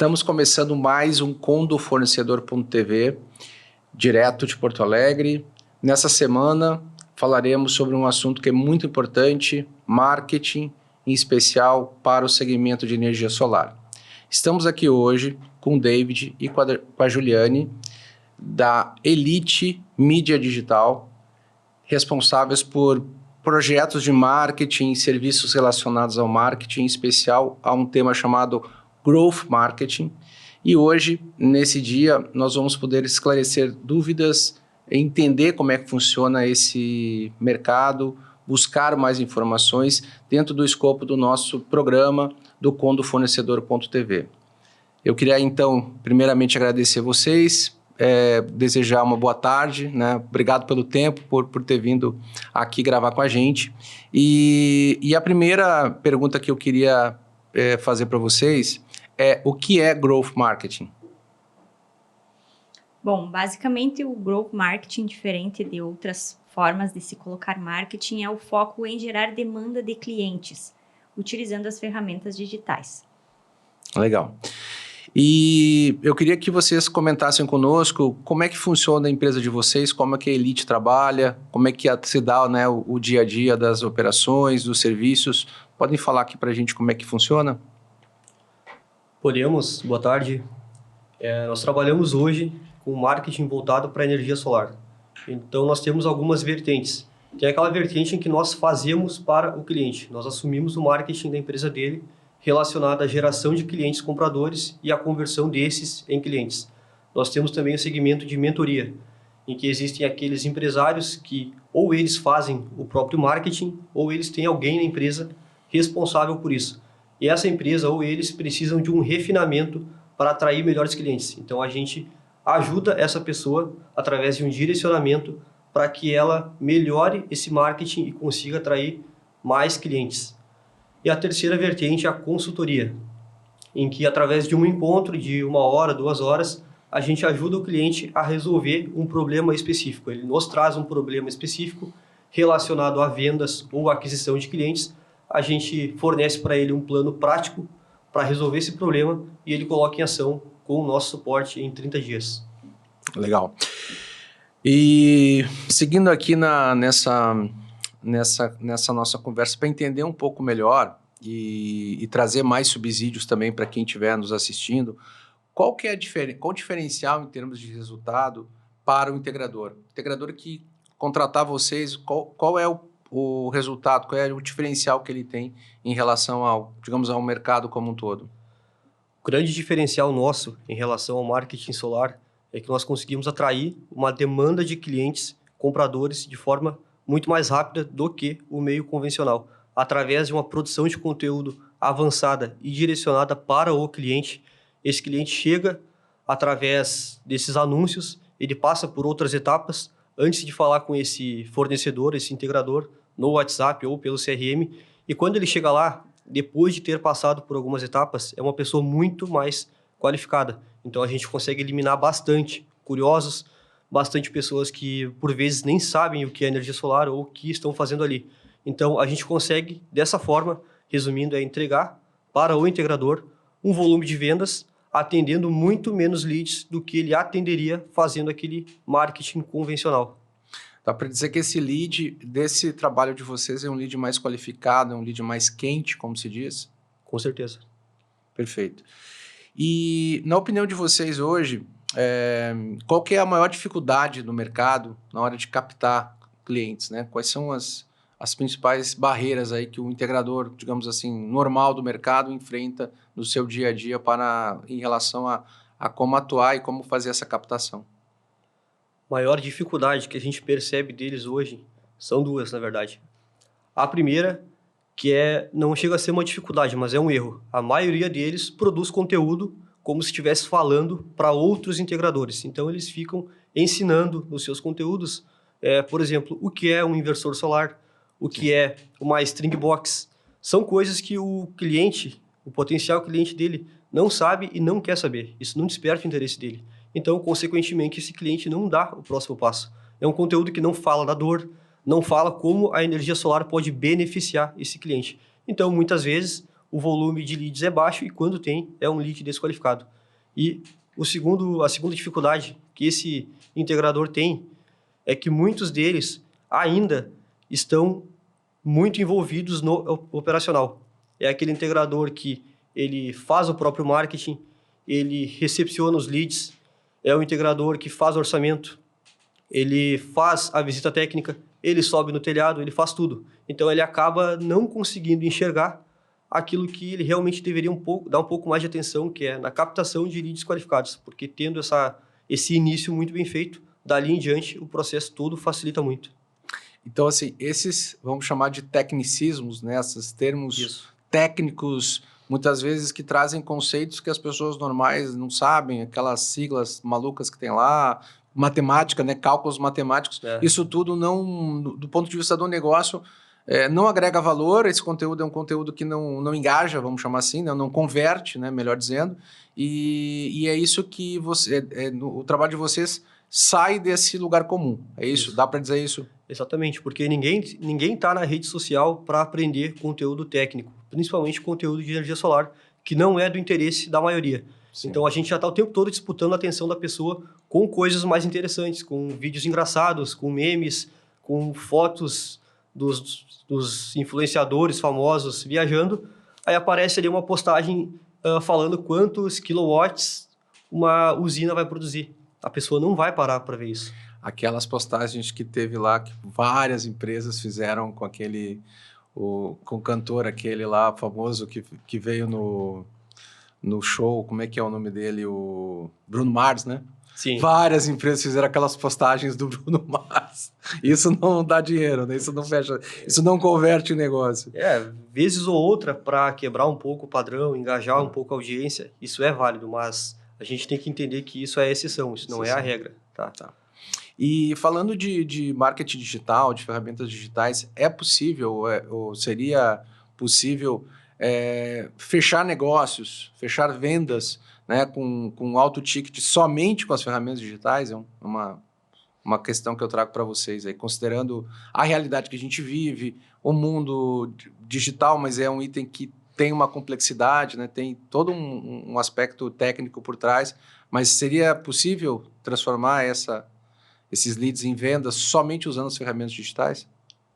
Estamos começando mais um condofornecedor.tv, direto de Porto Alegre. Nessa semana falaremos sobre um assunto que é muito importante, marketing, em especial para o segmento de energia solar. Estamos aqui hoje com o David e com a Juliane, da Elite Mídia Digital, responsáveis por projetos de marketing, serviços relacionados ao marketing, em especial a um tema chamado Growth Marketing. E hoje, nesse dia, nós vamos poder esclarecer dúvidas, entender como é que funciona esse mercado, buscar mais informações dentro do escopo do nosso programa do condofornecedor.tv. Eu queria, então, primeiramente agradecer vocês, desejar uma boa tarde, né? Obrigado pelo tempo, por ter vindo aqui gravar com a gente. E a primeira pergunta que eu queria fazer para vocês é: o que é Growth Marketing? Bom, basicamente o Growth Marketing, diferente de outras formas de se colocar marketing, é o foco em gerar demanda de clientes, utilizando as ferramentas digitais. Legal. E eu queria que vocês comentassem conosco como é que funciona a empresa de vocês, como é que a Elite trabalha, como é que se dá, né, o dia a dia das operações, dos serviços. Podem falar aqui para a gente como é que funciona? Podemos, boa tarde. Nós trabalhamos hoje com marketing voltado para a energia solar. Então nós temos algumas vertentes. Tem aquela vertente em que nós fazemos para o cliente. Nós assumimos o marketing da empresa dele relacionado à geração de clientes compradores e à conversão desses em clientes. Nós temos também o segmento de mentoria, em que existem aqueles empresários que ou eles fazem o próprio marketing ou eles têm alguém na empresa responsável por isso. E essa empresa ou eles precisam de um refinamento para atrair melhores clientes. Então a gente ajuda essa pessoa através de um direcionamento para que ela melhore esse marketing e consiga atrair mais clientes. E a terceira vertente é a consultoria, em que através de um encontro de 1 hora, 2 horas, a gente ajuda o cliente a resolver um problema específico. Ele nos traz um problema específico relacionado a vendas ou aquisição de clientes. A gente fornece para ele um plano prático para resolver esse problema e ele coloca em ação com o nosso suporte em 30 dias. Legal. E seguindo aqui nessa nossa conversa, para entender um pouco melhor e trazer mais subsídios também para quem estiver nos assistindo, qual o diferencial em termos de resultado para o integrador? O integrador que contratar vocês, qual é o resultado, qual é o diferencial que ele tem em relação ao mercado como um todo? O grande diferencial nosso em relação ao marketing solar é que nós conseguimos atrair uma demanda de clientes compradores de forma muito mais rápida do que o meio convencional. Através de uma produção de conteúdo avançada e direcionada para o cliente, esse cliente chega através desses anúncios, ele passa por outras etapas antes de falar com esse fornecedor, esse integrador, no WhatsApp ou pelo CRM, e quando ele chega lá, depois de ter passado por algumas etapas, é uma pessoa muito mais qualificada. Então a gente consegue eliminar bastante curiosos, bastante pessoas que por vezes nem sabem o que é energia solar ou o que estão fazendo ali. Então a gente consegue, dessa forma, resumindo, entregar para o integrador um volume de vendas atendendo muito menos leads do que ele atenderia fazendo aquele marketing convencional. Dá para dizer que esse lead desse trabalho de vocês é um lead mais qualificado, é um lead mais quente, como se diz? Com certeza. Perfeito. E na opinião de vocês hoje, qual que é a maior dificuldade no mercado na hora de captar clientes, né? Quais são as principais barreiras aí que o integrador, digamos assim, normal do mercado enfrenta no seu dia a dia em relação a como atuar e como fazer essa captação? Maior dificuldade que a gente percebe deles hoje são duas, na verdade. A primeira, que não chega a ser uma dificuldade, mas é um erro. A maioria deles produz conteúdo como se estivesse falando para outros integradores. Então, eles ficam ensinando nos seus conteúdos, por exemplo, o que é um inversor solar, o que é uma string box. São coisas que o cliente, o potencial cliente dele, não sabe e não quer saber. Isso não desperta o interesse dele. Então, consequentemente, esse cliente não dá o próximo passo. É um conteúdo que não fala da dor, não fala como a energia solar pode beneficiar esse cliente. Então, muitas vezes, o volume de leads é baixo e quando tem, é um lead desqualificado. E a segunda dificuldade que esse integrador tem é que muitos deles ainda estão muito envolvidos no operacional. É aquele integrador que ele faz o próprio marketing, ele recepciona os leads, é o integrador que faz o orçamento, ele faz a visita técnica, ele sobe no telhado, ele faz tudo. Então, ele acaba não conseguindo enxergar aquilo que ele realmente deveria dar um pouco mais de atenção, que é na captação de leads qualificados, porque tendo esse início muito bem feito, dali em diante, o processo todo facilita muito. Então, assim, esses, vamos chamar de tecnicismos, né? Esses termos Isso. técnicos, muitas vezes que trazem conceitos que as pessoas normais não sabem, aquelas siglas malucas que tem lá, matemática, né? Cálculos matemáticos, isso tudo não, do ponto de vista do negócio, não agrega valor. Esse conteúdo é um conteúdo que não engaja, vamos chamar assim, né? Não converte, né? Melhor dizendo, e é isso que o trabalho de vocês sai desse lugar comum, é isso? Dá para dizer isso? Exatamente, porque ninguém está na rede social para aprender conteúdo técnico, principalmente conteúdo de energia solar, que não é do interesse da maioria. Sim. Então, a gente já está o tempo todo disputando a atenção da pessoa com coisas mais interessantes, com vídeos engraçados, com memes, com fotos dos influenciadores famosos viajando. Aí aparece ali uma postagem falando quantos kilowatts uma usina vai produzir. A pessoa não vai parar para ver isso. Aquelas postagens que teve lá, que várias empresas fizeram com com o cantor aquele lá, famoso, que veio no show, como é que é o nome dele? O Bruno Mars, né? Sim. Várias empresas fizeram aquelas postagens do Bruno Mars. Isso não dá dinheiro, né? Isso não fecha, isso não converte o negócio. Vezes ou outra, para quebrar um pouco o padrão, engajar um pouco a audiência, isso é válido, mas a gente tem que entender que isso é a exceção, isso não é a regra. Tá. E falando de marketing digital, de ferramentas digitais, é possível, ou seria possível fechar negócios, fechar vendas, né, com alto ticket somente com as ferramentas digitais? É uma questão que eu trago para vocês aí, considerando a realidade que a gente vive, o mundo digital, mas é um item que tem uma complexidade, né, tem todo um aspecto técnico por trás, mas seria possível transformar esses leads em vendas somente usando as ferramentas digitais?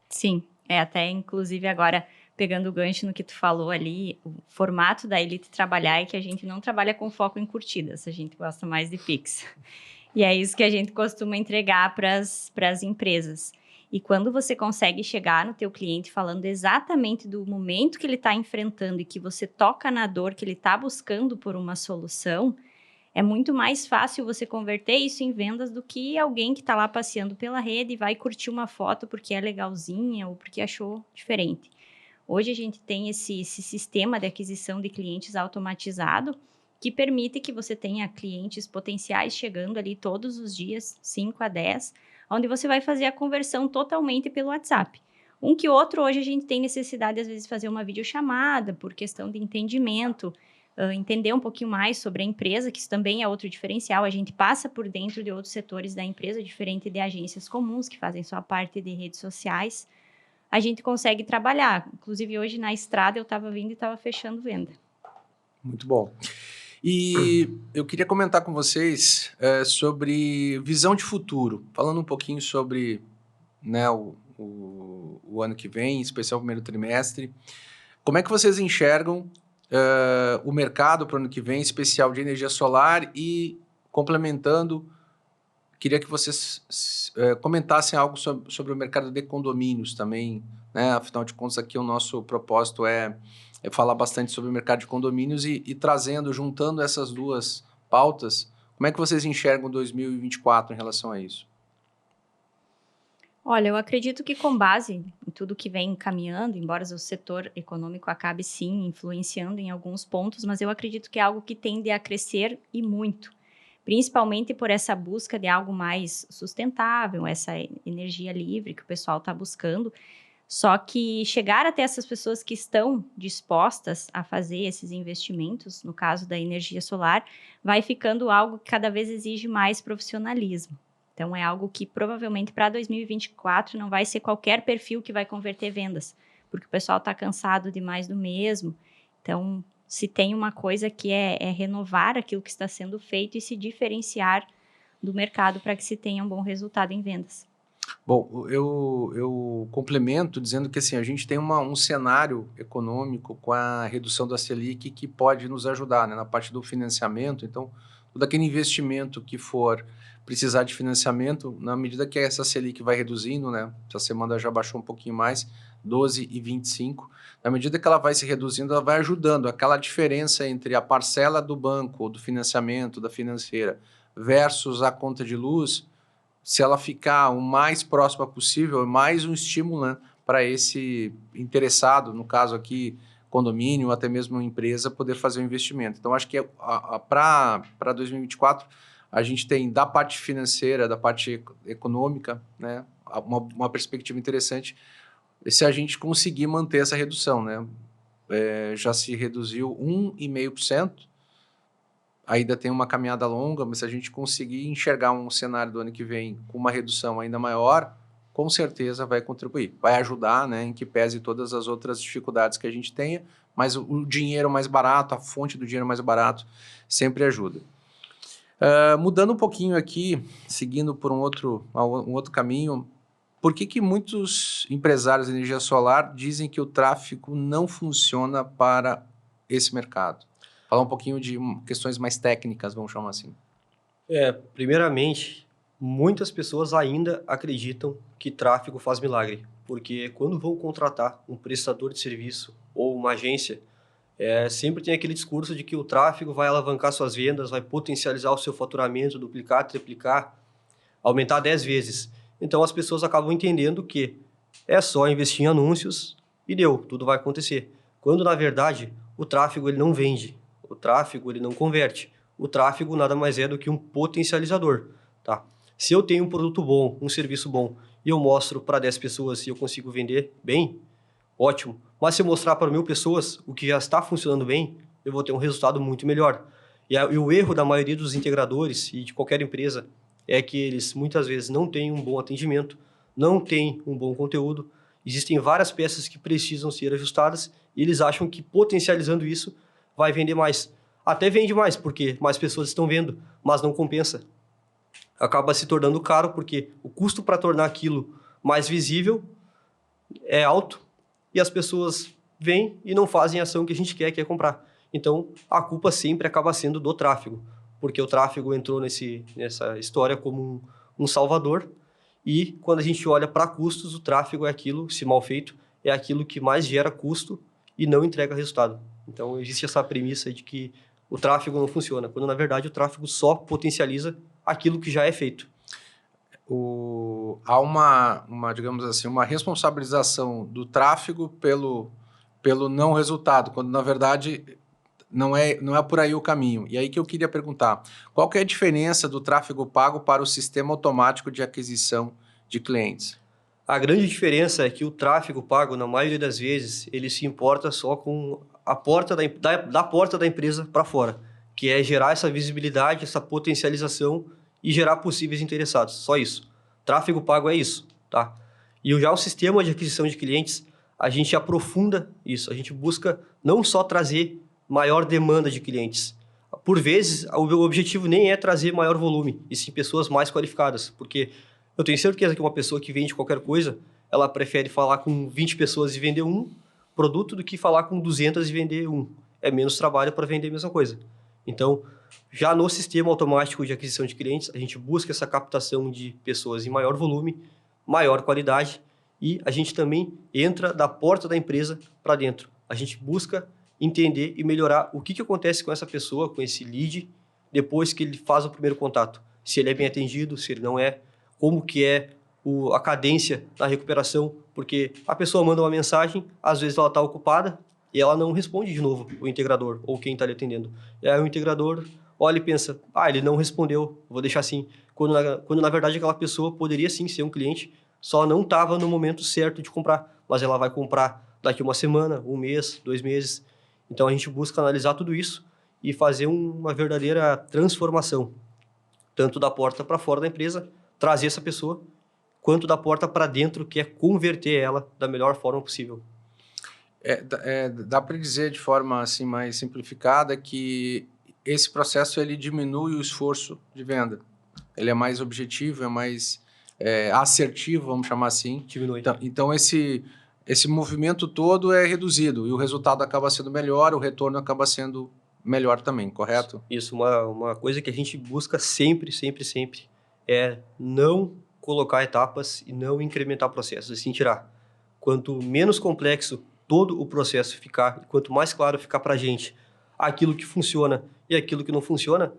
Sim, até inclusive agora, pegando o gancho no que tu falou ali, o formato da Elite trabalhar é que a gente não trabalha com foco em curtidas, a gente gosta mais de Pix. E é isso que a gente costuma entregar para as empresas. E quando você consegue chegar no teu cliente falando exatamente do momento que ele está enfrentando e que você toca na dor que ele está buscando por uma solução, é muito mais fácil você converter isso em vendas do que alguém que está lá passeando pela rede e vai curtir uma foto porque é legalzinha ou porque achou diferente. Hoje a gente tem esse sistema de aquisição de clientes automatizado que permite que você tenha clientes potenciais chegando ali todos os dias, 5 a 10, onde você vai fazer a conversão totalmente pelo WhatsApp. Um que outro, hoje a gente tem necessidade, às vezes, de fazer uma videochamada por questão de entendimento, entender um pouquinho mais sobre a empresa, que isso também é outro diferencial. A gente passa por dentro de outros setores da empresa, diferente de agências comuns que fazem só a parte de redes sociais. A gente consegue trabalhar. Inclusive, hoje na estrada eu estava vindo e estava fechando venda. Muito bom. E eu queria comentar com vocês sobre visão de futuro, falando um pouquinho sobre, né, o ano que vem, em especial o primeiro trimestre. Como é que vocês enxergam o mercado para o ano que vem, especial de energia solar, e complementando, queria que vocês comentassem algo sobre o mercado de condomínios também, né? Afinal de contas, aqui o nosso propósito é falar bastante sobre o mercado de condomínios e trazendo, juntando essas duas pautas, como é que vocês enxergam 2024 em relação a isso? Olha, eu acredito que com base em tudo que vem caminhando, embora o setor econômico acabe sim influenciando em alguns pontos, mas eu acredito que é algo que tende a crescer e muito, principalmente por essa busca de algo mais sustentável, essa energia livre que o pessoal está buscando. Só que chegar até essas pessoas que estão dispostas a fazer esses investimentos, no caso da energia solar, vai ficando algo que cada vez exige mais profissionalismo. Então, é algo que provavelmente para 2024 não vai ser qualquer perfil que vai converter vendas, porque o pessoal está cansado de mais do mesmo. Então, se tem uma coisa que é renovar aquilo que está sendo feito e se diferenciar do mercado para que se tenha um bom resultado em vendas. Bom, eu complemento dizendo que assim, a gente tem um cenário econômico com a redução da Selic que pode nos ajudar, né, na parte do financiamento. Então, todo aquele investimento que for precisar de financiamento, na medida que essa Selic vai reduzindo, né, essa semana já baixou um pouquinho mais, 12,25, na medida que ela vai se reduzindo, ela vai ajudando. Aquela diferença entre a parcela do banco, do financiamento, da financeira, versus a conta de luz, se ela ficar o mais próxima possível, é mais um estímulo, né, para esse interessado, no caso aqui, condomínio, ou até mesmo empresa, poder fazer o investimento. Então, acho que para 2024, a gente tem da parte financeira, da parte econômica, né, uma perspectiva interessante, se a gente conseguir manter essa redução, né? Já se reduziu 1,5%, ainda tem uma caminhada longa, mas se a gente conseguir enxergar um cenário do ano que vem com uma redução ainda maior, com certeza vai contribuir. Vai ajudar, né, em que pese todas as outras dificuldades que a gente tenha, mas o dinheiro mais barato, a fonte do dinheiro mais barato, sempre ajuda. Mudando um pouquinho aqui, seguindo por um outro caminho, por que muitos empresários de energia solar dizem que o tráfego não funciona para esse mercado? Falar um pouquinho de questões mais técnicas, vamos chamar assim. Primeiramente, muitas pessoas ainda acreditam que tráfego faz milagre, porque quando vão contratar um prestador de serviço ou uma agência, sempre tem aquele discurso de que o tráfego vai alavancar suas vendas, vai potencializar o seu faturamento, duplicar, triplicar, aumentar 10 vezes. Então as pessoas acabam entendendo que é só investir em anúncios e deu, tudo vai acontecer. Quando na verdade o tráfego ele não vende, o tráfego ele não converte. O tráfego nada mais é do que um potencializador, tá? Se eu tenho um produto bom, um serviço bom, e eu mostro para 10 pessoas e eu consigo vender bem, ótimo. Mas se eu mostrar para 1.000 pessoas o que já está funcionando bem, eu vou ter um resultado muito melhor. E o erro da maioria dos integradores e de qualquer empresa é que eles muitas vezes não têm um bom atendimento, não têm um bom conteúdo, existem várias peças que precisam ser ajustadas e eles acham que potencializando isso vai vender mais. Até vende mais, porque mais pessoas estão vendo, mas não compensa. Acaba se tornando caro, porque o custo para tornar aquilo mais visível é alto e as pessoas vêm e não fazem a ação que a gente quer, que é comprar. Então, a culpa sempre acaba sendo do tráfego, porque o tráfego entrou nessa história como um salvador e quando a gente olha para custos, o tráfego é aquilo, se mal feito, é aquilo que mais gera custo e não entrega resultado. Então, existe essa premissa de que o tráfego não funciona, quando na verdade o tráfego só potencializa aquilo que já é feito. Há digamos assim, uma responsabilização do tráfego pelo não resultado, quando na verdade não é por aí o caminho. E aí que eu queria perguntar, qual que é a diferença do tráfego pago para o sistema automático de aquisição de clientes? A grande diferença é que o tráfego pago, na maioria das vezes, ele se importa só com a porta da porta da empresa para fora, que é gerar essa visibilidade, essa potencialização e gerar possíveis interessados. Só isso. Tráfego pago é isso, tá? E já o sistema de aquisição de clientes, a gente aprofunda isso. A gente busca não só trazer maior demanda de clientes. Por vezes, o objetivo nem é trazer maior volume, e sim pessoas mais qualificadas, porque eu tenho certeza que uma pessoa que vende qualquer coisa, ela prefere falar com 20 pessoas e vender um produto do que falar com 200 e vender um. É menos trabalho para vender a mesma coisa. Então, já no sistema automático de aquisição de clientes, a gente busca essa captação de pessoas em maior volume, maior qualidade, e a gente também entra da porta da empresa para dentro. A gente busca entender e melhorar o que acontece com essa pessoa, com esse lead, depois que ele faz o primeiro contato. Se ele é bem atendido, se ele não é, como que é a cadência da recuperação, porque a pessoa manda uma mensagem, às vezes ela está ocupada e ela não responde de novo, o integrador ou quem está lhe atendendo. E aí o integrador olha e pensa, ele não respondeu, vou deixar assim. Quando na verdade aquela pessoa poderia sim ser um cliente, só não estava no momento certo de comprar, mas ela vai comprar daqui uma semana, um mês, 2 meses. Então a gente busca analisar tudo isso e fazer uma verdadeira transformação, tanto da porta para fora da empresa, trazer essa pessoa, quanto da porta para dentro, que é converter ela da melhor forma possível. Dá para dizer de forma assim mais simplificada que esse processo ele diminui o esforço de venda. Ele é mais objetivo, é mais assertivo, vamos chamar assim. Diminui. Então esse movimento todo é reduzido e o resultado acaba sendo melhor, o retorno acaba sendo melhor também, correto? Isso, uma coisa que a gente busca sempre é não colocar etapas e não incrementar processos, assim tirar. Quanto menos complexo todo o processo ficar, quanto mais claro ficar para a gente aquilo que funciona e aquilo que não funciona,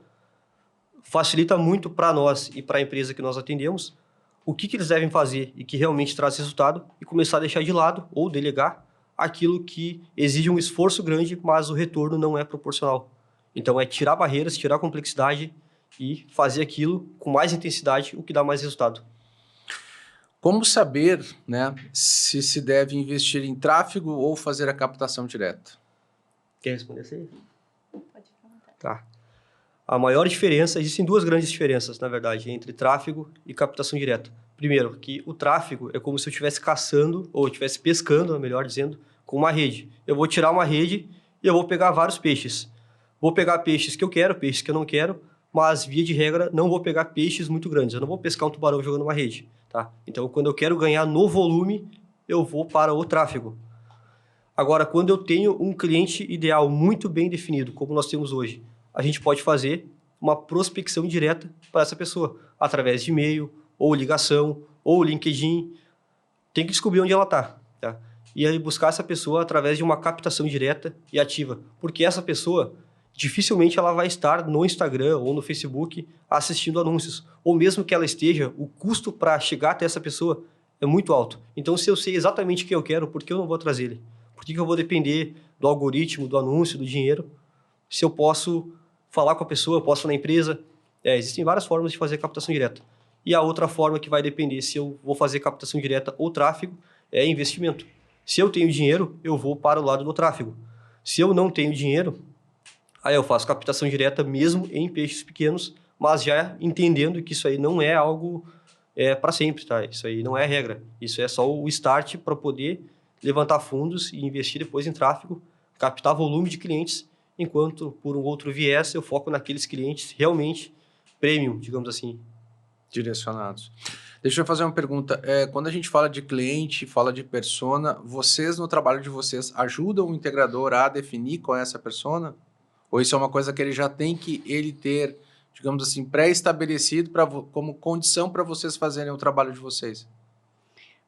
facilita muito para nós e para a empresa que nós atendemos o que eles devem fazer e que realmente traz resultado e começar a deixar de lado ou delegar aquilo que exige um esforço grande, mas o retorno não é proporcional. Então, é tirar barreiras, tirar complexidade e fazer aquilo com mais intensidade, o que dá mais resultado. Como saber, né, se deve investir em tráfego ou fazer a captação direta? Quer responder isso aí? Pode falar. Tá. A maior diferença, existem duas grandes diferenças, na verdade, entre tráfego e captação direta. Primeiro, que o tráfego é como se eu estivesse caçando, ou estivesse pescando, melhor dizendo, com uma rede. Eu vou tirar uma rede e eu vou pegar vários peixes. Vou pegar peixes que eu quero, peixes que eu não quero, mas, via de regra, não vou pegar peixes muito grandes. Eu não vou pescar um tubarão jogando uma rede. Tá? Então, quando eu quero ganhar no volume, eu vou para o tráfego. Agora, quando eu tenho um cliente ideal muito bem definido, como nós temos hoje, a gente pode fazer uma prospecção direta para essa pessoa, através de e-mail, ou ligação, ou LinkedIn. Tem que descobrir onde ela está. Tá? E aí buscar essa pessoa através de uma captação direta e ativa. Porque essa pessoa, dificilmente ela vai estar no Instagram ou no Facebook assistindo anúncios. Ou mesmo que ela esteja, o custo para chegar até essa pessoa é muito alto. Então, se eu sei exatamente o que eu quero, por que eu não vou trazer ele? Por que eu vou depender do algoritmo, do anúncio, do dinheiro, se eu posso falar com a pessoa, eu posso ir na empresa? Existem várias formas de fazer captação direta. E a outra forma que vai depender se eu vou fazer captação direta ou tráfego é investimento. Se eu tenho dinheiro, eu vou para o lado do tráfego. Se eu não tenho dinheiro, aí eu faço captação direta mesmo em peixes pequenos, mas já entendendo que isso aí não é algo para sempre, tá? Isso aí não é regra. Isso é só o start para poder levantar fundos e investir depois em tráfego, captar volume de clientes, enquanto por um outro viés eu foco naqueles clientes realmente premium, digamos assim. Direcionados. Deixa eu fazer uma pergunta. Quando a gente fala de cliente, fala de persona, vocês no trabalho de vocês ajudam o integrador a definir qual é essa persona? Ou isso é uma coisa que ele já tem que ele ter, digamos assim, pré-estabelecido como condição para vocês fazerem o trabalho de vocês?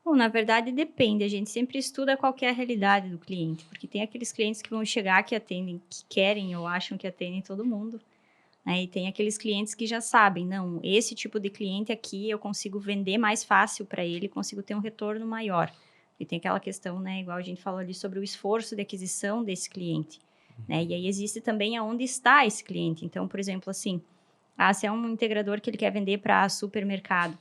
Bom, na verdade depende, a gente sempre estuda qual que é a realidade do cliente, porque tem aqueles clientes que vão chegar que atendem, que querem ou acham que atendem todo mundo, né? E tem aqueles clientes que já sabem, não, esse tipo de cliente aqui eu consigo vender mais fácil para ele, consigo ter um retorno maior. E tem aquela questão, né, igual a gente falou ali sobre o esforço de aquisição desse cliente, né? E aí existe também aonde está esse cliente. Então, por exemplo, assim, se é um integrador que ele quer vender para supermercado,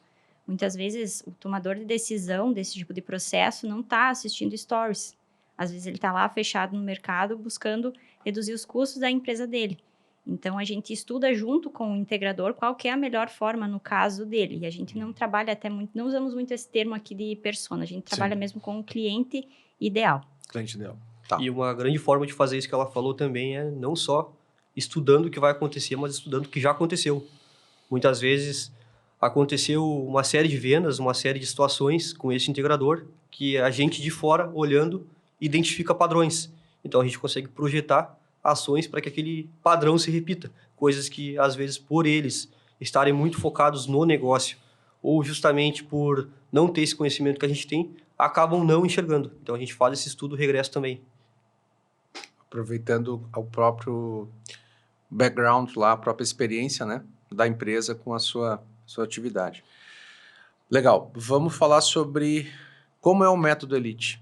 muitas vezes o tomador de decisão desse tipo de processo não está assistindo stories. Às vezes ele está lá fechado no mercado buscando reduzir os custos da empresa dele. Então, a gente estuda junto com o integrador qual que é a melhor forma no caso dele. E a gente não trabalha até muito, não usamos muito esse termo aqui de persona, a gente trabalha mesmo com o cliente ideal. Cliente ideal. Tá. E uma grande forma de fazer isso que ela falou também é não só estudando o que vai acontecer, mas estudando o que já aconteceu. Muitas vezes aconteceu uma série de vendas, uma série de situações com esse integrador que a gente de fora, olhando, identifica padrões. Então, a gente consegue projetar ações para que aquele padrão se repita. Coisas que, às vezes, por eles estarem muito focados no negócio ou justamente por não ter esse conhecimento que a gente tem, acabam não enxergando. Então, a gente faz esse estudo regresso também. Aproveitando o próprio background lá, a própria experiência, né, da empresa com a sua atividade. Legal. Vamos falar sobre como é o método Elite.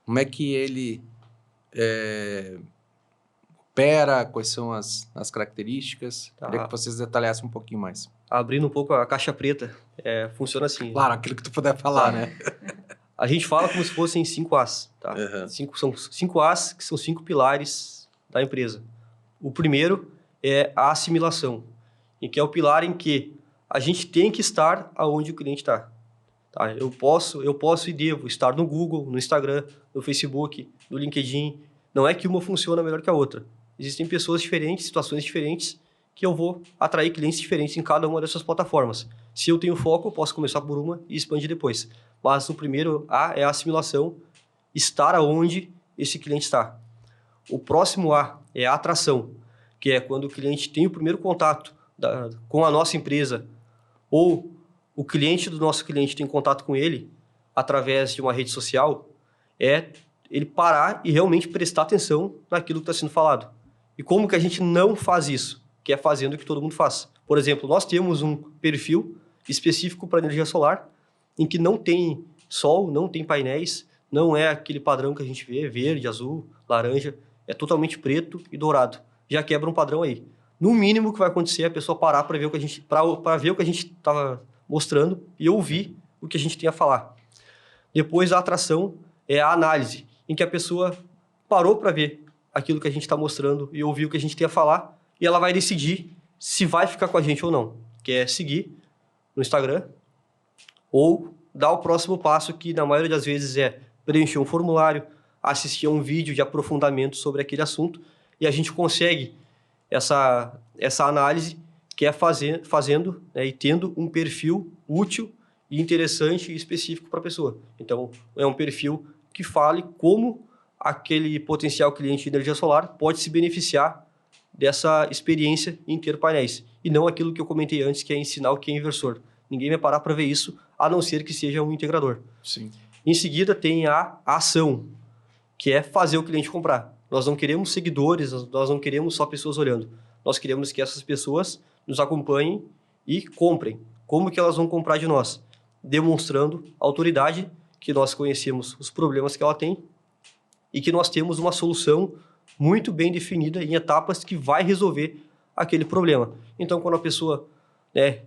Como é que ele opera, quais são as características. Tá. Queria que vocês detalhassem um pouquinho mais. Abrindo um pouco a caixa preta, funciona assim. Claro, aquilo que tu puder falar, né? A gente fala como se fossem 5 As, tá? São 5 As, que são 5 pilares da empresa. O primeiro é a assimilação, em que é o pilar em que a gente tem que estar aonde o cliente está. Tá? Eu posso e devo estar no Google, no Instagram, no Facebook, no LinkedIn. Não é que uma funciona melhor que a outra. Existem pessoas diferentes, situações diferentes, que eu vou atrair clientes diferentes em cada uma dessas plataformas. Se eu tenho foco, eu posso começar por uma e expandir depois. Mas o primeiro A é a assimilação, estar aonde esse cliente está. O próximo A é a atração, que é quando o cliente tem o primeiro contato com a nossa empresa, ou o cliente do nosso cliente tem contato com ele através de uma rede social, é ele parar e realmente prestar atenção naquilo que está sendo falado. E como que a gente não faz isso? Que é fazendo o que todo mundo faz. Por exemplo, nós temos um perfil específico para energia solar, em que não tem sol, não tem painéis, não é aquele padrão que a gente vê, verde, azul, laranja, é totalmente preto e dourado. Já quebra um padrão aí. No mínimo, o que vai acontecer é a pessoa parar para ver o que a gente estava mostrando e ouvir o que a gente tem a falar. Depois, a atração é a análise, em que a pessoa parou para ver aquilo que a gente está mostrando e ouvir o que a gente tem a falar, e ela vai decidir se vai ficar com a gente ou não. Que é seguir no Instagram ou dar o próximo passo, que na maioria das vezes é preencher um formulário, assistir a um vídeo de aprofundamento sobre aquele assunto, e a gente consegue essa análise, que é fazendo, né, e tendo um perfil útil e interessante e específico para a pessoa. Então, é um perfil que fale como aquele potencial cliente de energia solar pode se beneficiar dessa experiência em ter painéis. E não aquilo que eu comentei antes, que é ensinar o que é inversor. Ninguém vai parar para ver isso, a não ser que seja um integrador. Sim. Em seguida, tem a ação, que é fazer o cliente comprar. Nós não queremos seguidores, nós não queremos só pessoas olhando. Nós queremos que essas pessoas nos acompanhem e comprem. Como que elas vão comprar de nós? Demonstrando autoridade, que nós conhecemos os problemas que ela tem e que nós temos uma solução muito bem definida em etapas que vai resolver aquele problema. Então, quando a pessoa, né,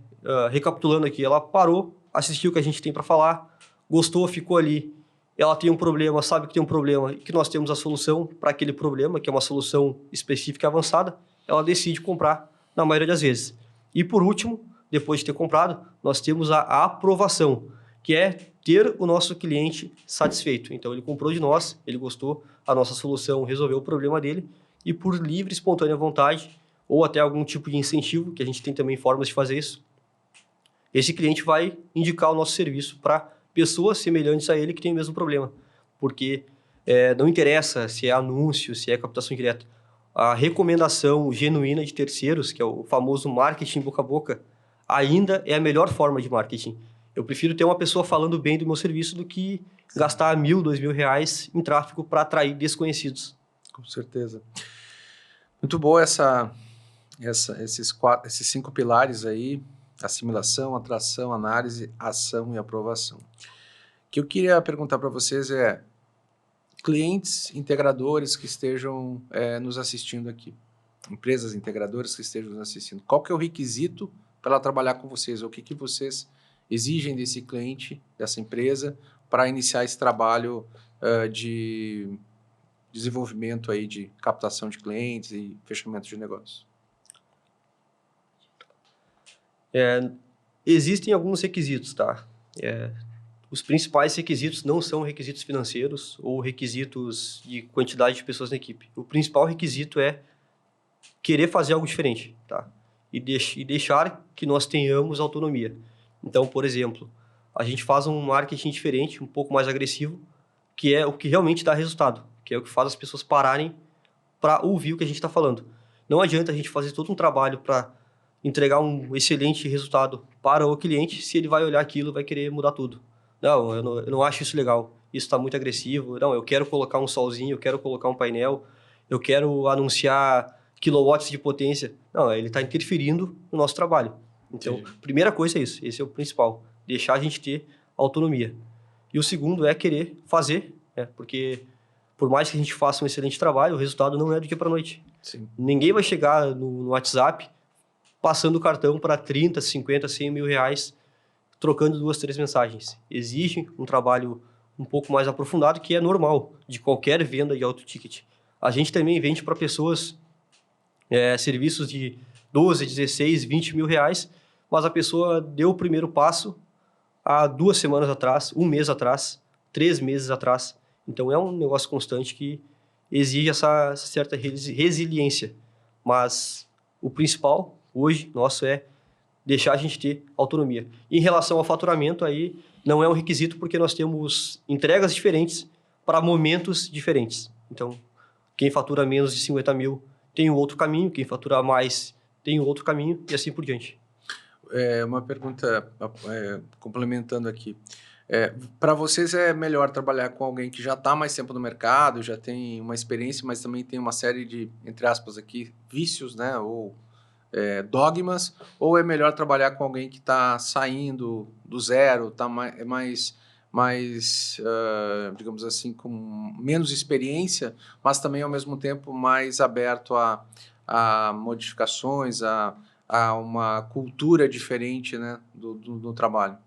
recapitulando aqui, ela parou, assistiu o que a gente tem para falar, gostou, ficou ali, ela tem um problema, sabe que tem um problema e que nós temos a solução para aquele problema, que é uma solução específica e avançada, ela decide comprar na maioria das vezes. E por último, depois de ter comprado, nós temos a aprovação, que é ter o nosso cliente satisfeito. Então, ele comprou de nós, ele gostou, a nossa solução resolveu o problema dele, e por livre, espontânea vontade, ou até algum tipo de incentivo, que a gente tem também formas de fazer isso, esse cliente vai indicar o nosso serviço para pessoas semelhantes a ele que têm o mesmo problema. Porque não interessa se é anúncio, se é captação direta. A recomendação genuína de terceiros, que é o famoso marketing boca a boca, ainda é a melhor forma de marketing. Eu prefiro ter uma pessoa falando bem do meu serviço do que gastar R$1.000, R$2.000 em tráfego para atrair desconhecidos. Com certeza. Muito boa esses 5 pilares aí: assimilação, atração, análise, ação e aprovação. O que eu queria perguntar para vocês é: clientes integradores que estejam nos assistindo aqui, empresas integradoras que estejam nos assistindo, qual que é o requisito para ela trabalhar com vocês? O que vocês exigem desse cliente, dessa empresa, para iniciar esse trabalho de desenvolvimento aí de captação de clientes e fechamento de negócios? Existem alguns requisitos, tá? Os principais requisitos não são requisitos financeiros ou requisitos de quantidade de pessoas na equipe. O principal requisito é querer fazer algo diferente, tá? E deixar que nós tenhamos autonomia. Então, por exemplo, a gente faz um marketing diferente, um pouco mais agressivo, que é o que realmente dá resultado, que é o que faz as pessoas pararem para ouvir o que a gente está falando. Não adianta a gente fazer todo um trabalho para entregar um excelente resultado para o cliente se ele vai olhar aquilo e vai querer mudar tudo. Não, eu não acho isso legal, isso está muito agressivo. Não, eu quero colocar um solzinho, eu quero colocar um painel, eu quero anunciar quilowatts de potência. Não, ele está interferindo no nosso trabalho. Então, primeira coisa é isso, esse é o principal, deixar a gente ter autonomia. E o segundo é querer fazer, porque por mais que a gente faça um excelente trabalho, o resultado não é do dia para a noite. Sim. Ninguém vai chegar no WhatsApp passando o cartão para 30, 50, 100 mil reais, trocando 2, 3 mensagens. Exige um trabalho um pouco mais aprofundado, que é normal de qualquer venda de alto ticket. A gente também vende para pessoas serviços de 12, 16, 20 mil reais, mas a pessoa deu o primeiro passo, há 2 semanas atrás, um mês atrás, 3 meses atrás. Então, é um negócio constante que exige essa certa resiliência. Mas o principal, hoje, nosso, é deixar a gente ter autonomia. Em relação ao faturamento, aí não é um requisito porque nós temos entregas diferentes para momentos diferentes. Então, quem fatura menos de 50 mil tem um outro caminho, quem fatura mais tem um outro caminho e assim por diante. Uma pergunta complementando aqui. Para vocês é melhor trabalhar com alguém que já está mais tempo no mercado, já tem uma experiência, mas também tem uma série de, entre aspas aqui, vícios, né? Ou dogmas, ou é melhor trabalhar com alguém que está saindo do zero, está mais digamos assim, com menos experiência, mas também ao mesmo tempo mais aberto a modificações, a uma cultura diferente, né, do trabalho?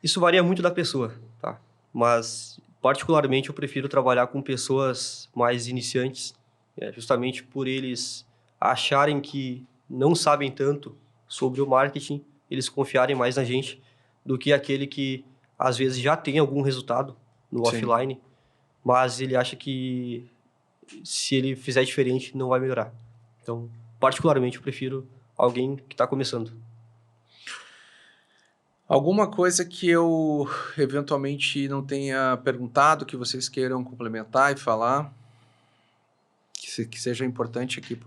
Isso varia muito da pessoa, tá? Mas, particularmente, eu prefiro trabalhar com pessoas mais iniciantes, justamente por eles acharem que não sabem tanto sobre o marketing, eles confiarem mais na gente do que aquele que, às vezes, já tem algum resultado no Sim. offline, mas ele acha que se ele fizer diferente, não vai melhorar. Então, particularmente, eu prefiro alguém que está começando. Alguma coisa que eu eventualmente não tenha perguntado, que vocês queiram complementar e falar, que seja importante aqui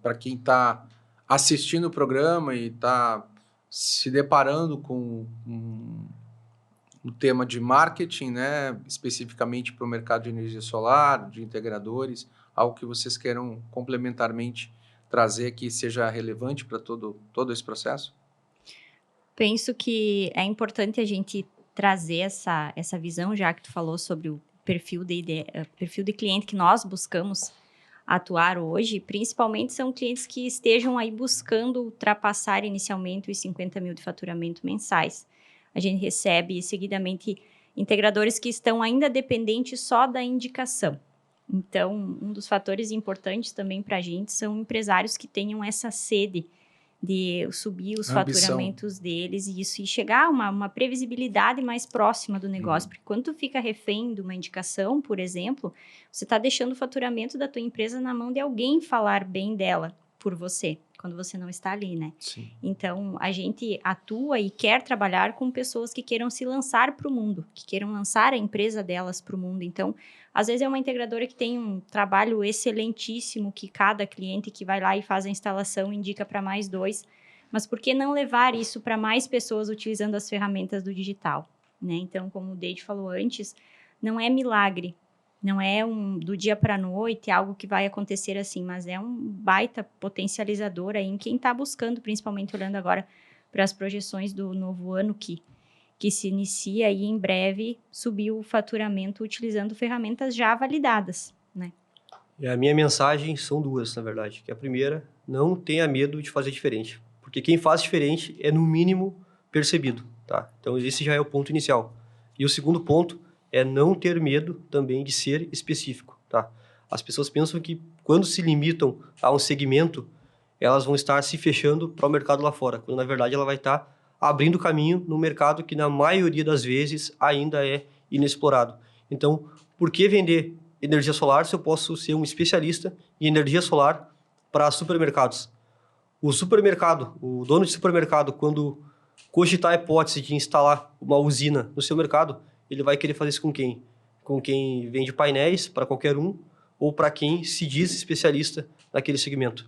para quem está assistindo o programa e está se deparando com um tema de marketing, né, especificamente para o mercado de energia solar, de integradores, algo que vocês queiram complementarmente trazer que seja relevante para todo esse processo? Penso que é importante a gente trazer essa visão, já que tu falou sobre o perfil de cliente que nós buscamos atuar hoje, principalmente são clientes que estejam aí buscando ultrapassar inicialmente os 50 mil de faturamento mensais. A gente recebe seguidamente integradores que estão ainda dependentes só da indicação. Então, um dos fatores importantes também para a gente são empresários que tenham essa sede de subir os faturamentos deles e chegar a uma previsibilidade mais próxima do negócio. Porque quando tu fica refém de uma indicação, por exemplo, você está deixando o faturamento da tua empresa na mão de alguém falar bem dela por você, quando você não está ali, né? Sim. Então, a gente atua e quer trabalhar com pessoas que queiram se lançar para o mundo, que queiram lançar a empresa delas para o mundo. Então, às vezes é uma integradora que tem um trabalho excelentíssimo, que cada cliente que vai lá e faz a instalação indica para mais 2, mas por que não levar isso para mais pessoas utilizando as ferramentas do digital, né? Então, como o Deide falou antes, não é milagre, não é do dia para a noite, algo que vai acontecer assim, mas é um baita potencializador aí em quem está buscando, principalmente olhando agora para as projeções do novo ano que se inicia aí em breve, subir o faturamento utilizando ferramentas já validadas, né? E a minha mensagem são duas, na verdade. Que a primeira, não tenha medo de fazer diferente. Porque quem faz diferente é, no mínimo, percebido, tá? Então, esse já é o ponto inicial. E o segundo ponto é não ter medo também de ser específico, tá? As pessoas pensam que quando se limitam a um segmento, elas vão estar se fechando para o mercado lá fora, quando na verdade ela vai estar abrindo caminho no mercado que na maioria das vezes ainda é inexplorado. Então, por que vender energia solar se eu posso ser um especialista em energia solar para supermercados? O supermercado, o dono de supermercado, quando cogitar a hipótese de instalar uma usina no seu mercado, ele vai querer fazer isso com quem? Com quem vende painéis para qualquer um ou para quem se diz especialista naquele segmento.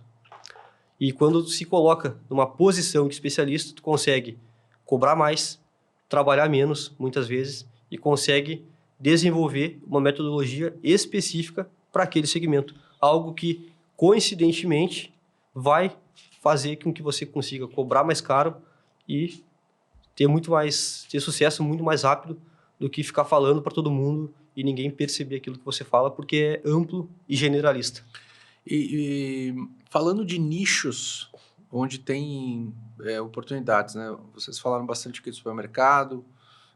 E quando se coloca numa posição de especialista, tu consegue cobrar mais, trabalhar menos, muitas vezes, e consegue desenvolver uma metodologia específica para aquele segmento. Algo que, coincidentemente, vai fazer com que você consiga cobrar mais caro e ter sucesso muito mais rápido do que ficar falando para todo mundo e ninguém perceber aquilo que você fala, porque é amplo e generalista. E falando de nichos onde tem oportunidades, né? Vocês falaram bastante aqui do supermercado,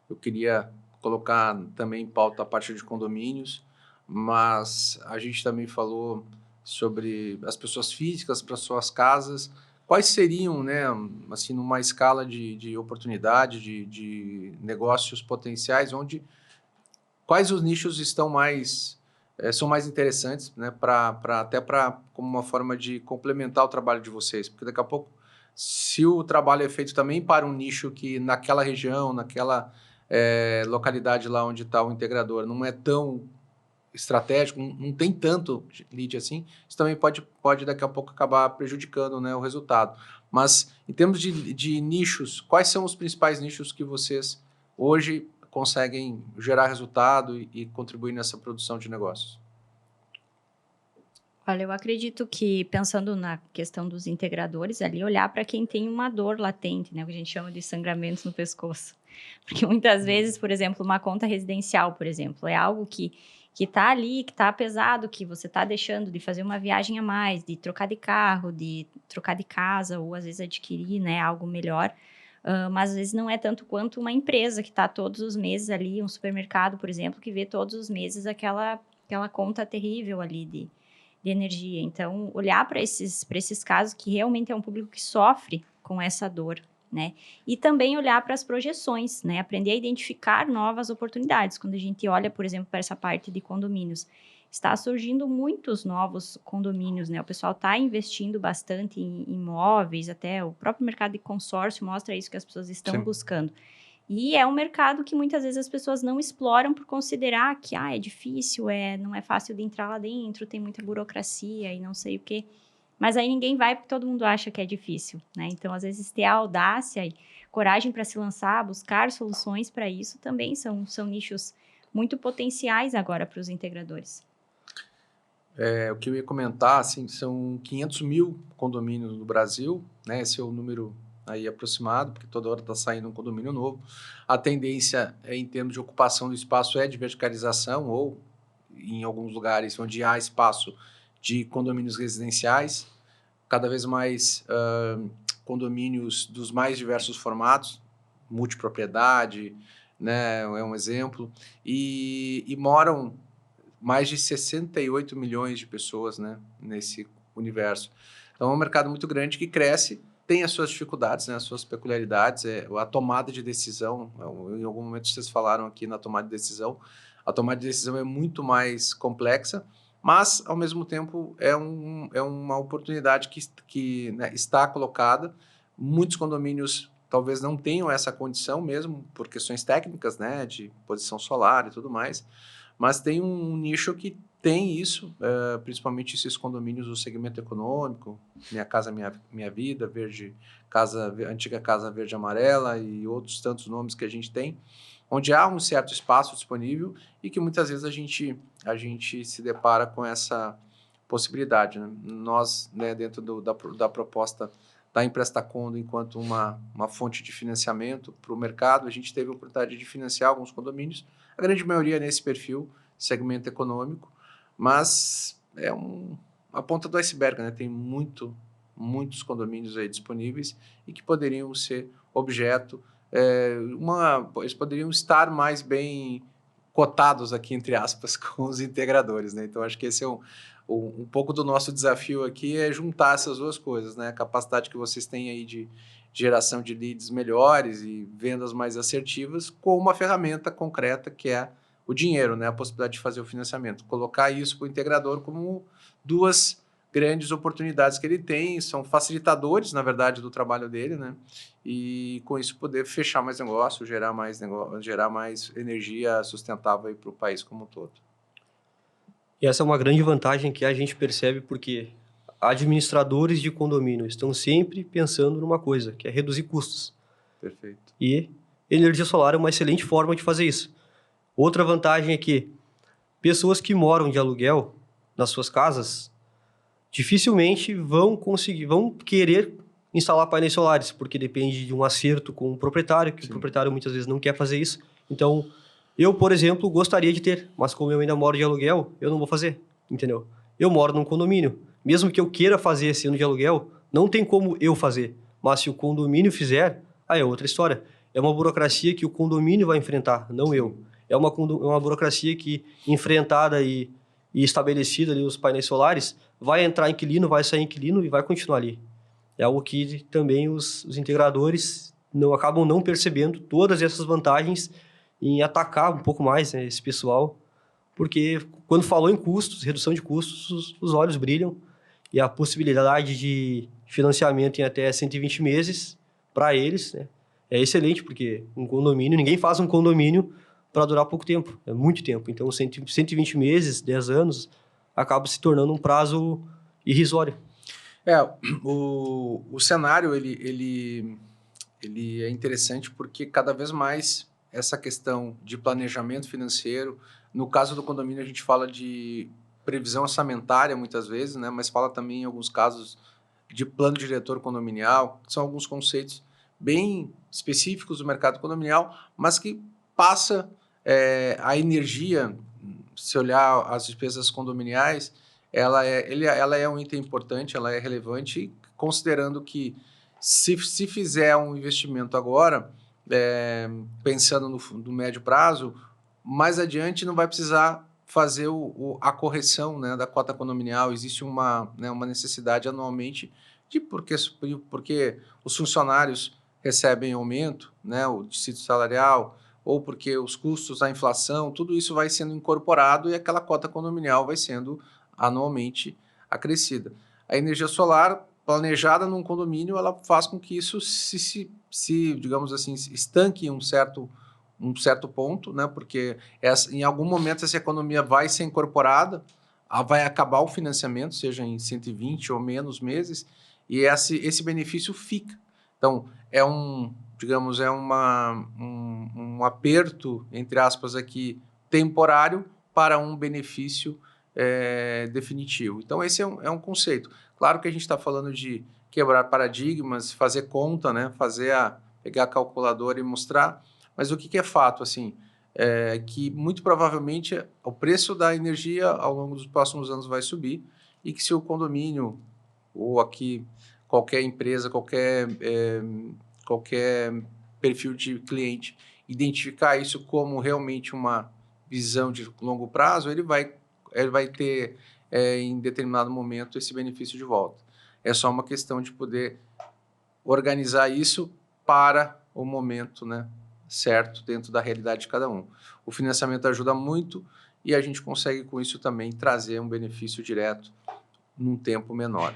eu queria colocar também em pauta a parte de condomínios, mas a gente também falou sobre as pessoas físicas para suas casas. quais seriam, né, assim, numa escala de oportunidade, de negócios potenciais, quais os nichos estão são mais interessantes, né, até como uma forma de complementar o trabalho de vocês? Porque daqui a pouco, se o trabalho é feito também para um nicho que naquela região, naquela localidade lá onde está o integrador, não é tão estratégico, não tem tanto lead assim, isso também pode daqui a pouco acabar prejudicando, né, o resultado. Mas em termos de nichos, quais são os principais nichos que vocês hoje conseguem gerar resultado e contribuir nessa produção de negócios? Olha, eu acredito que, pensando na questão dos integradores ali, olhar para quem tem uma dor latente, né? O que a gente chama de sangramentos no pescoço. Porque muitas vezes, por exemplo, uma conta residencial, por exemplo, é algo que está ali, que está pesado, que você está deixando de fazer uma viagem a mais, de trocar de carro, de trocar de casa, ou às vezes adquirir, né, algo melhor. Mas às vezes não é tanto quanto uma empresa que está todos os meses ali, um supermercado, por exemplo, que vê todos os meses aquela conta terrível ali de energia. Então, olhar para esses casos que realmente é um público que sofre com essa dor, né? E também olhar para as projeções, né? Aprender a identificar novas oportunidades. Quando a gente olha, por exemplo, para essa parte de condomínios, está surgindo muitos novos condomínios, né? O pessoal está investindo bastante em imóveis, até o próprio mercado de consórcio mostra isso que as pessoas estão buscando. E é um mercado que muitas vezes as pessoas não exploram por considerar que é difícil, não é fácil de entrar lá dentro, tem muita burocracia e não sei o quê. Mas aí ninguém vai porque todo mundo acha que é difícil, né? Então, às vezes, ter a audácia e coragem para se lançar, buscar soluções para isso também são nichos muito potenciais agora para os integradores. O que eu ia comentar, assim, são 500 mil condomínios no Brasil, né? Esse é o número aí aproximado, porque toda hora está saindo um condomínio novo. A tendência, em termos de ocupação do espaço, é de verticalização, ou em alguns lugares onde há espaço de condomínios residenciais, cada vez mais condomínios dos mais diversos formatos, multipropriedade, né, é um exemplo, e moram mais de 68 milhões de pessoas, né, nesse universo. Então é um mercado muito grande que cresce, tem as suas dificuldades, né, as suas peculiaridades, a tomada de decisão, em algum momento vocês falaram aqui na tomada de decisão, a tomada de decisão é muito mais complexa, mas, ao mesmo tempo, é uma oportunidade que né, está colocada. Muitos condomínios talvez não tenham essa condição mesmo, por questões técnicas, né, de posição solar e tudo mais, mas tem um nicho que tem isso, principalmente esses condomínios do segmento econômico, Minha Casa Minha Vida, Antiga Casa Verde Amarela e outros tantos nomes que a gente tem, onde há um certo espaço disponível e que muitas vezes a gente se depara com essa possibilidade, né? Nós, né, dentro da proposta da Emprestacondo, enquanto uma fonte de financiamento para o mercado, a gente teve a oportunidade de financiar alguns condomínios, a grande maioria nesse perfil, segmento econômico, mas é a ponta do iceberg, né? Tem muitos condomínios aí disponíveis e que poderiam ser objeto, eles poderiam estar mais bem cotados aqui, entre aspas, com os integradores, né? Então, acho que esse é um pouco do nosso desafio aqui, é juntar essas duas coisas, né? A capacidade que vocês têm aí de geração de leads melhores e vendas mais assertivas com uma ferramenta concreta que é o dinheiro, né? A possibilidade de fazer o financiamento. Colocar isso para o integrador como duas grandes oportunidades que ele tem, são facilitadores, na verdade, do trabalho dele, né? E com isso poder fechar mais negócio, gerar mais energia sustentável para o país como um todo. E essa é uma grande vantagem que a gente percebe porque administradores de condomínio estão sempre pensando numa coisa, que é reduzir custos. Perfeito. E energia solar é uma excelente forma de fazer isso. Outra vantagem é que pessoas que moram de aluguel nas suas casas dificilmente vão querer instalar painéis solares, porque depende de um acerto com o proprietário, que Sim. O proprietário muitas vezes não quer fazer isso. Então, eu, por exemplo, gostaria de ter, mas como eu ainda moro de aluguel, eu não vou fazer, entendeu? Eu moro num condomínio. Mesmo que eu queira fazer esse ano de aluguel, não tem como eu fazer. Mas se o condomínio fizer, aí é outra história. É uma burocracia que o condomínio vai enfrentar, não eu. É uma burocracia que, enfrentada e estabelecida ali os painéis solares, vai entrar inquilino, vai sair inquilino e vai continuar ali. É algo que também os integradores acabam não percebendo todas essas vantagens em atacar um pouco mais, né, esse pessoal, porque quando falou em custos, redução de custos, os olhos brilham, e a possibilidade de financiamento em até 120 meses, para eles, né, é excelente, porque um condomínio, ninguém faz um condomínio para durar pouco tempo, é muito tempo. Então, 120 meses, 10 anos, acaba se tornando um prazo irrisório. O cenário, ele é interessante porque cada vez mais essa questão de planejamento financeiro, no caso do condomínio a gente fala de previsão orçamentária muitas vezes, né, mas fala também em alguns casos de plano diretor condominial, que são alguns conceitos bem específicos do mercado condominial, mas que passa a energia, se olhar as despesas condominiais, ela é um item importante, ela é relevante, considerando que se fizer um investimento agora, pensando no médio prazo, mais adiante não vai precisar fazer a correção, né, da cota condominial. Existe uma necessidade anualmente porque os funcionários recebem aumento, né, o dissídio salarial, ou porque os custos da inflação, tudo isso vai sendo incorporado e aquela cota condominial vai sendo anualmente acrescida. A energia solar planejada num condomínio, ela faz com que isso digamos assim, estanque em um certo ponto, né? Porque em algum momento essa economia vai ser incorporada, vai acabar o financiamento, seja em 120 ou menos meses, e esse benefício fica. Então, digamos, um aperto, entre aspas, aqui, temporário para um benefício definitivo. Então, esse é um conceito. Claro que a gente está falando de quebrar paradigmas, fazer conta, né? Pegar a calculadora e mostrar, mas o que é fato, assim, que muito provavelmente o preço da energia ao longo dos próximos anos vai subir e que se o condomínio ou aqui qualquer empresa, qualquer perfil de cliente identificar isso como realmente uma visão de longo prazo, ele vai ter em determinado momento esse benefício de volta. É só uma questão de poder organizar isso para o momento, né, certo, dentro da realidade de cada um. O financiamento ajuda muito e a gente consegue com isso também trazer um benefício direto num tempo menor.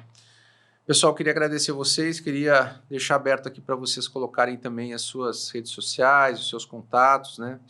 Pessoal, queria agradecer vocês, queria deixar aberto aqui para vocês colocarem também as suas redes sociais, os seus contatos, né?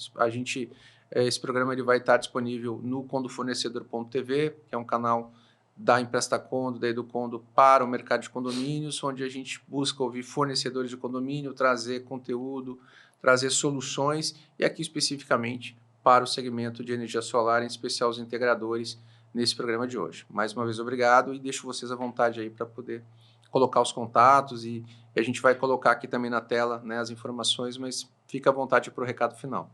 Esse programa ele vai estar disponível no condofornecedor.tv, que é um canal da Emprestacondo, da Educondo para o mercado de condomínios, onde a gente busca ouvir fornecedores de condomínio, trazer conteúdo, trazer soluções, e aqui especificamente para o segmento de energia solar, em especial os integradores, nesse programa de hoje. Mais uma vez, obrigado, e deixo vocês à vontade aí para poder colocar os contatos, e a gente vai colocar aqui também na tela, né, as informações, mas fica à vontade para o recado final.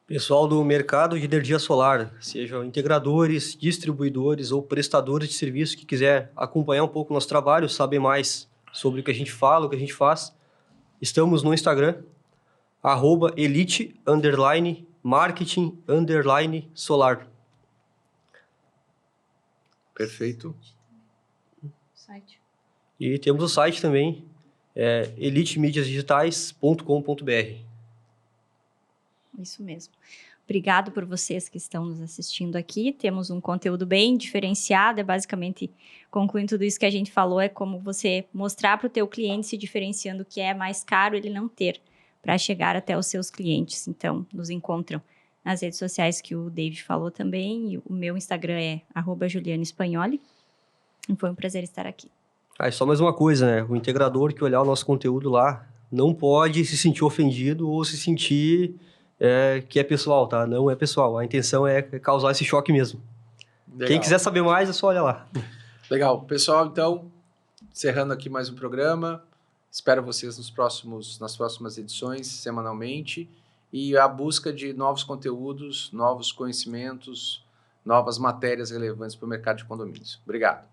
Pessoal do mercado de energia solar, sejam integradores, distribuidores ou prestadores de serviço que quiser acompanhar um pouco o nosso trabalho, saber mais sobre o que a gente fala, o que a gente faz, estamos no Instagram, @elite_marketing_solar. Perfeito. Site. E temos o site também, elitemediasdigitais.com.br. Isso mesmo. Obrigado por vocês que estão nos assistindo aqui. Temos um conteúdo bem diferenciado, basicamente, concluindo tudo isso que a gente falou, é como você mostrar para o teu cliente se diferenciando o que é mais caro ele não ter, para chegar até os seus clientes. Então, nos encontram nas redes sociais que o David falou também, e o meu Instagram é @julianespagnoli. E foi um prazer estar aqui. Ah, e só mais uma coisa, né? O integrador que olhar o nosso conteúdo lá não pode se sentir ofendido ou se sentir que é pessoal, tá? Não é pessoal. A intenção é causar esse choque mesmo. Legal. Quem quiser saber mais, é só olhar lá. Legal. Pessoal, então, encerrando aqui mais um programa. Espero vocês nas próximas edições, semanalmente. E a busca de novos conteúdos, novos conhecimentos, novas matérias relevantes para o mercado de condomínios. Obrigado.